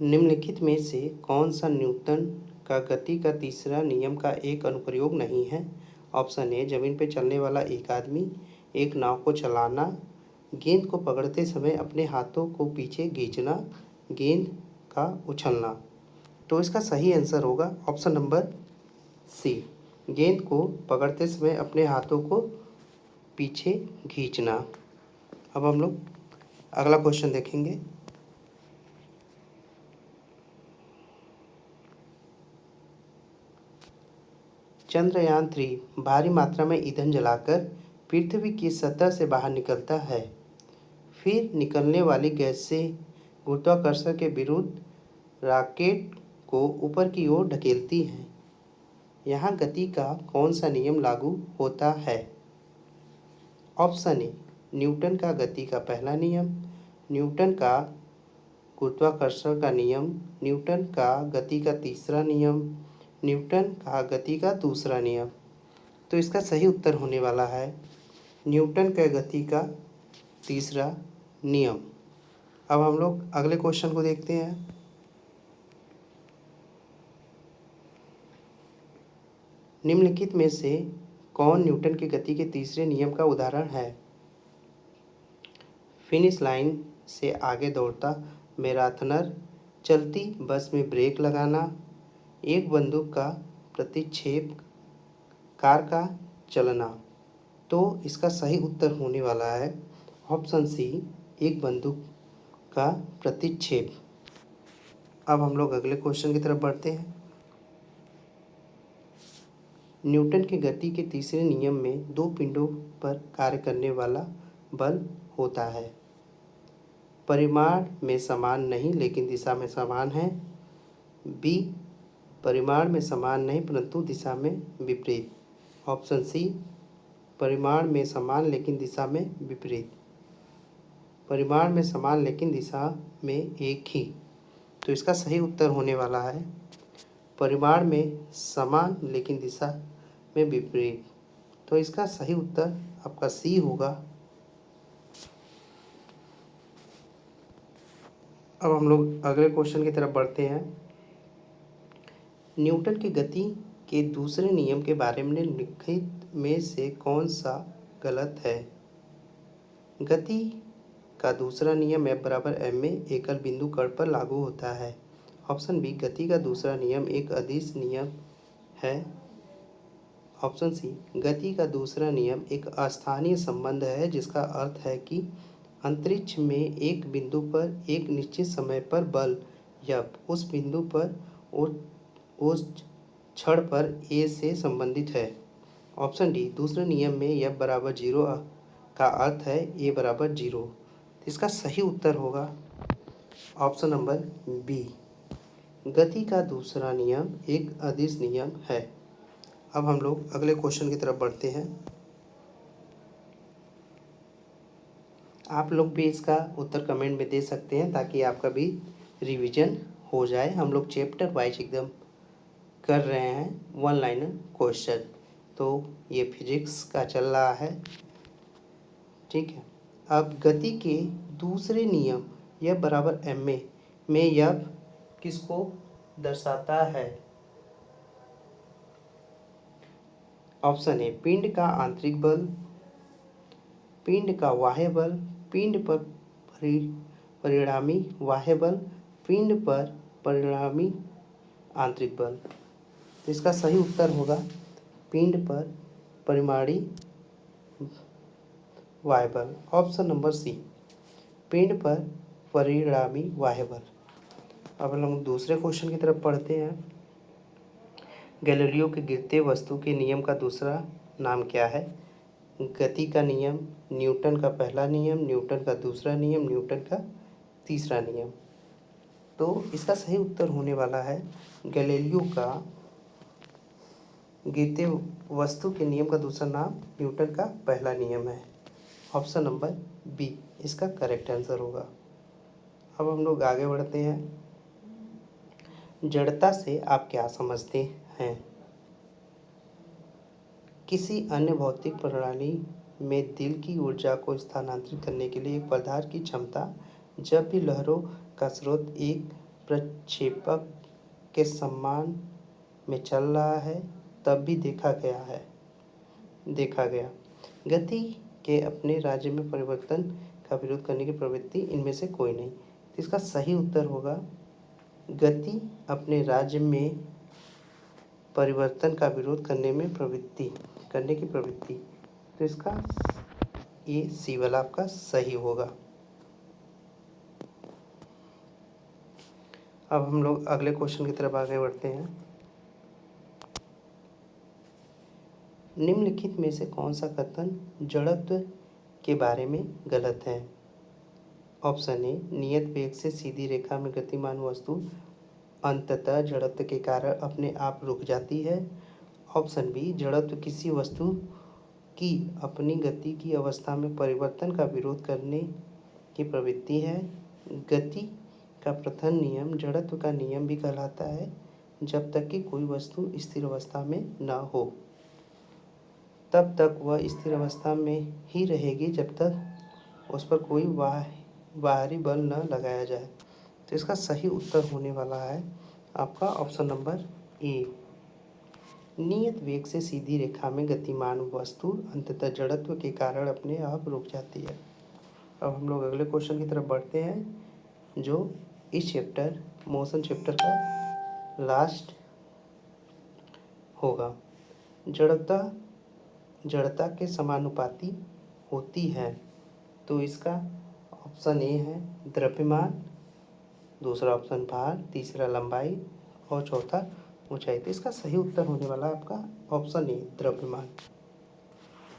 निम्नलिखित में से कौन सा न्यूटन का गति का तीसरा नियम का एक अनुप्रयोग नहीं है? ऑप्शन ए जमीन पर चलने वाला एक आदमी, एक नाव को चलाना, गेंद को पकड़ते समय अपने हाथों को पीछे खींचना, गेंद का उछलना। तो इसका सही आंसर होगा ऑप्शन नंबर सी, गेंद को पकड़ते समय अपने हाथों को पीछे खींचना। अब हम लोग अगला क्वेश्चन देखेंगे। चंद्रयान-3 भारी मात्रा में ईंधन जलाकर पृथ्वी की सतह से बाहर निकलता है। फिर निकलने वाली गैस से गुरुत्वाकर्षण के विरुद्ध रॉकेट को ऊपर की ओर ढकेलती है। यहाँ गति का कौन सा नियम लागू होता है? ऑप्शन ए न्यूटन का गति का पहला नियम, न्यूटन का गुरुत्वाकर्षण का नियम, न्यूटन का गति का तीसरा नियम, न्यूटन का गति का दूसरा नियम। तो इसका सही उत्तर होने वाला है न्यूटन का गति का तीसरा नियम। अब हम लोग अगले क्वेश्चन को देखते हैं। निम्नलिखित में से कौन न्यूटन की गति के तीसरे नियम का उदाहरण है? फिनिश लाइन से आगे दौड़ता मैराथनर, चलती बस में ब्रेक लगाना, एक बंदूक का प्रतिक्षेप, कार का चलना। तो इसका सही उत्तर होने वाला है ऑप्शन सी, एक बंदूक का प्रतिक्षेप। अब हम लोग अगले क्वेश्चन की तरफ बढ़ते हैं। न्यूटन की गति के तीसरे नियम में दो पिंडों पर कार्य करने वाला बल होता है। परिमाण में समान नहीं लेकिन दिशा में समान है। बी, परिमाण में समान नहीं परंतु दिशा में विपरीत। ऑप्शन सी, परिमाण में समान लेकिन दिशा में विपरीत। परिमाण में समान लेकिन दिशा में एक ही। तो इसका सही उत्तर होने वाला है परिमाण में समान लेकिन दिशा में विपरीत। तो इसका सही उत्तर आपका सी होगा। अब हम लोग अगले क्वेश्चन की तरफ बढ़ते हैं। न्यूटन की गति के दूसरे नियम के बारे में निम्नलिखित में से कौन सा गलत है? गति का दूसरा नियम F बराबर m में एकल बिंदु कण पर लागू होता है। ऑप्शन बी, गति का दूसरा नियम एक अदिश नियम है। ऑप्शन सी, गति का दूसरा नियम एक अस्थानीय संबंध है जिसका अर्थ है कि अंतरिक्ष में एक बिंदु पर एक निश्चित समय पर बल F उस बिंदु पर उस क्षण पर A से संबंधित है। ऑप्शन डी, दूसरे नियम में F बराबर 0 का अर्थ है A बराबर 0। इसका सही उत्तर होगा ऑप्शन नंबर बी, गति का दूसरा नियम एक अदिश नियम है। अब हम लोग अगले क्वेश्चन की तरफ बढ़ते हैं। आप लोग भी इसका उत्तर कमेंट में दे सकते हैं ताकि आपका भी रिवीजन हो जाए। हम लोग चैप्टर वाइज एकदम कर रहे हैं वन लाइनर क्वेश्चन। तो ये फिजिक्स का चल रहा है, ठीक है। अब गति के दूसरे नियम F बराबर m में F किसको दर्शाता है? ऑप्शन ए, पिंड का आंतरिक बल, पिंड का बाह्य बल, पिंड पर परिणामी बाह्य बल, पिंड पर परिणामी आंतरिक बल। तो इसका सही उत्तर होगा पिंड पर परिणामी बाह्य बल। ऑप्शन नंबर सी, पिंड पर परिणामी बाह्य बल। अब हम लोग दूसरे क्वेश्चन की तरफ पढ़ते हैं। गैलीलियो के गिरते वस्तु के नियम का दूसरा नाम क्या है? गति का नियम, न्यूटन का पहला नियम, न्यूटन का दूसरा नियम, न्यूटन का तीसरा नियम। तो इसका सही उत्तर होने वाला है गैलीलियो का गिरते वस्तु के नियम का दूसरा नाम न्यूटन का पहला नियम है। ऑप्शन नंबर बी इसका करेक्ट आंसर होगा। अब हम लोग आगे बढ़ते हैं। जड़ता से आप क्या समझते हैं? किसी अन्य भौतिक प्रणाली में दिल की ऊर्जा को स्थानांतरित करने के लिए एक पदार्थ की क्षमता। जब भी लहरों का स्रोत एक प्रक्षेपक के समान में चल रहा है तब भी देखा गया। गति के अपने राज्य में परिवर्तन का विरोध करने की प्रवृत्ति इनमें से कोई नहीं। तो इसका सही उत्तर होगा गति अपने राज्य में परिवर्तन का विरोध करने की प्रवृत्ति। तो इसका ये सी वाला आपका सही होगा। अब हम लोग अगले क्वेश्चन की तरफ आगे बढ़ते हैं। निम्नलिखित में से कौन सा कथन जड़त्व के बारे में गलत है? ऑप्शन ए, नियत वेग से सीधी रेखा में गतिमान वस्तु अंततः जड़त्व के कारण अपने आप रुक जाती है। ऑप्शन बी, जड़त्व किसी वस्तु की अपनी गति की अवस्था में परिवर्तन का विरोध करने की प्रवृत्ति है। गति का प्रथम नियम जड़त्व का नियम भी कहलाता है। जब तक कि कोई वस्तु स्थिर अवस्था में न हो तब तक वह स्थिर अवस्था में ही रहेगी जब तक उस पर कोई बाहरी बल न लगाया जाए। तो इसका सही उत्तर होने वाला है आपका ऑप्शन नंबर ए, नियत वेग से सीधी रेखा में गतिमान वस्तु अंततः जड़त्व के कारण अपने आप रुक जाती है। अब हम लोग अगले क्वेश्चन की तरफ बढ़ते हैं जो इस चैप्टर मोशन चैप्टर का लास्ट होगा। जड़ता के समानुपाती होती है। तो इसका ऑप्शन ए है द्रव्यमान, दूसरा ऑप्शन भार, तीसरा लंबाई और चौथा ऊंचाई। तो इसका सही उत्तर होने वाला है आपका ऑप्शन ए, द्रव्यमान।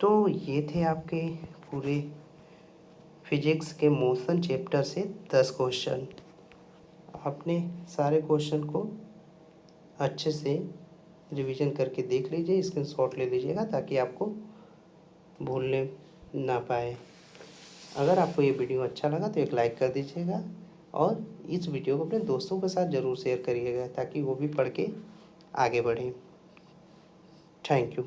तो ये थे आपके पूरे फिजिक्स के मोशन चैप्टर से 10 क्वेश्चन। आपने सारे क्वेश्चन को अच्छे से रिवीजन करके देख लीजिए, स्क्रीनशॉट ले लीजिएगा ताकि आपको भूलने ना पाए। अगर आपको ये वीडियो अच्छा लगा तो एक लाइक कर दीजिएगा और इस वीडियो को अपने दोस्तों के साथ ज़रूर शेयर करिएगा ताकि वो भी पढ़ के आगे बढ़ें। Thank you.